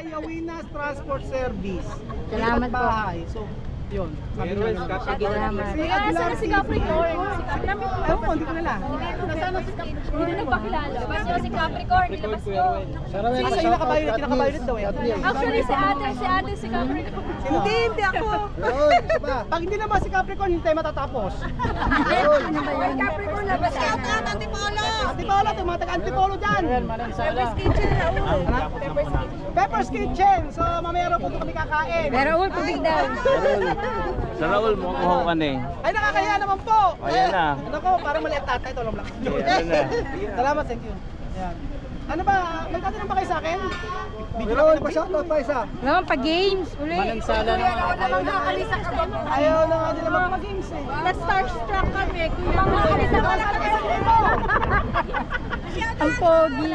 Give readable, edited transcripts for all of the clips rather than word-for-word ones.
Yawinas Transport Service. Salamat po. Bahay. So, yun. Sabi ko lang. Salamat. Sana si Capricorn. Ewan ko, hindi ko nila. Nasaan si Capricorn? Hindi na nagpakilala. Basta si Capricorn. Ilabas mo. Kasi yung nakabayot, kinakabayot daw eh. Actually, si ate si Capricorn. Sino? Hindi ako. Pag hindi naman si Capricorn, hindi tayo matatapos. Ano ba yun? Capricorn na ba siya? Antipolo. Antipolo, ito mga taga-Antipolo dyan. Pepper's Kitchen na Pepper's Kitchen. So, mamaya raw po kami kakain. Pero ul, tubig daw. Sa Raul, mukhang ka na eh. Ay, nakakaya naman po. Ayan na. Ano ko, parang maliit tatay. Ito lang lang. Ayan na. Salamat, thank you. Ayan. Ano ba, may tatanong ba kayo sa akin? Pero pa shoutout pa isa. Naman pa games uli. Manansala na. Ayaw nakakalisa ka ba? Ayaw na nga nila magpa-games eh. Na-starstruck kami. Kuya, Makakalisa ka lang. Ang pogi.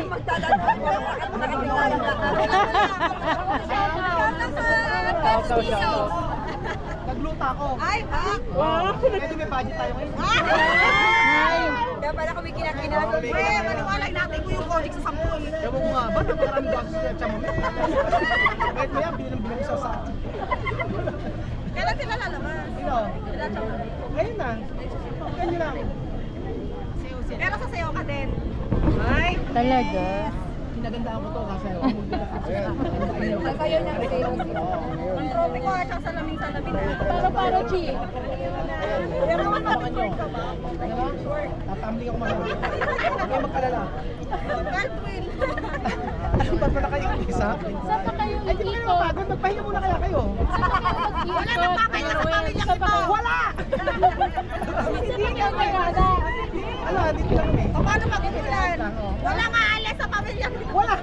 Nagluta ako. Ay, bak! Pwede may budget tayo ngayon. Kaya pala kami kinakinasa. Weh, maniwalay natin ko yung project sa sampul. Ewan ko nga ba, napakarami ako sa chamamit. Kahit maya, bilang sa sa akin. Kailan sila lalabas? Sino? Ngayon na. Ganyan lang. Pero sasayaw ka din. Ay! Talaga. Pinagandaan ko to kasi Sasayaw niya sasayaw sila. Ang trophy ko at salamin-salamin na. Paro, Chi. Pero matapit ka ba? tatambling ako mahal. Huwag kayo magkalala. God will. Ano ba na kayo isa? Saan pa kayo Ay, di ba kayo nagkito? mapagod? Magpahinga muna kaya kayo. Wala nang papahinga sa pamilya kita. Wala! Hindi ka magada. Ano, dito lang kami. O paano mag-ilan? Wala nga alis sa pamilya kita. Wala!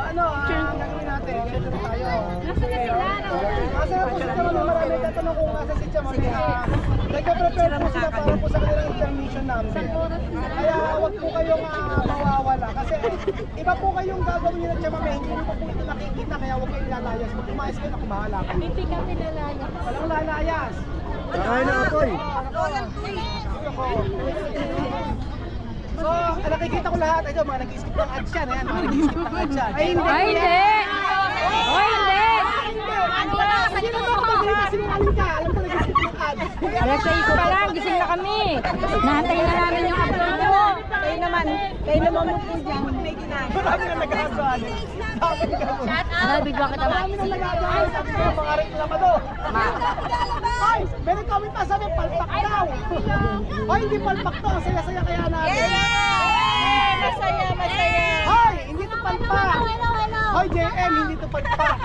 Ano, gagawin natin? Ganito na tayo. Nasaan na sila? Kasi po si Chama may marami tatanong kung nasa si Chama. Nagka-prepare po sila para po sa kanilang intermission namin. Kaya huwag po kayong mawawala. Kasi iba po kayong gagawin nyo ng Chama. Hindi nyo po ito nakikita. Kaya huwag kayong lalayas. Pag umayos kayo, ako bahala kayo. Hindi ka pinalaya. Walang lalayas. Kakain na ako eh. Loyal to eh. So, nakikita ko lahat. Ito, mga nag-skip ng ads yan. Ayan, mga nag-skip ng ads yan. Ay, hindi. Ay, hindi. Ay, hindi. Sino to? Sinungaling ka. Alam ko nag-skip ng ads. Alas 6 pa lang, gising na kami. Nahantayin na namin yung upload mo. Kayo naman mo po dyan. Marami na nag-aasal. Sabi ka mo. Ano, bigla kita Marami na nag-aasal. Sabi ko, mga reklamado. Ay, meron comment pa sabi, palpak daw. Ay, hindi palpak to. Ang saya-saya kaya natin. Masaya, masaya. Hoy, hindi to palpak. Hoy, JM, hindi to palpak.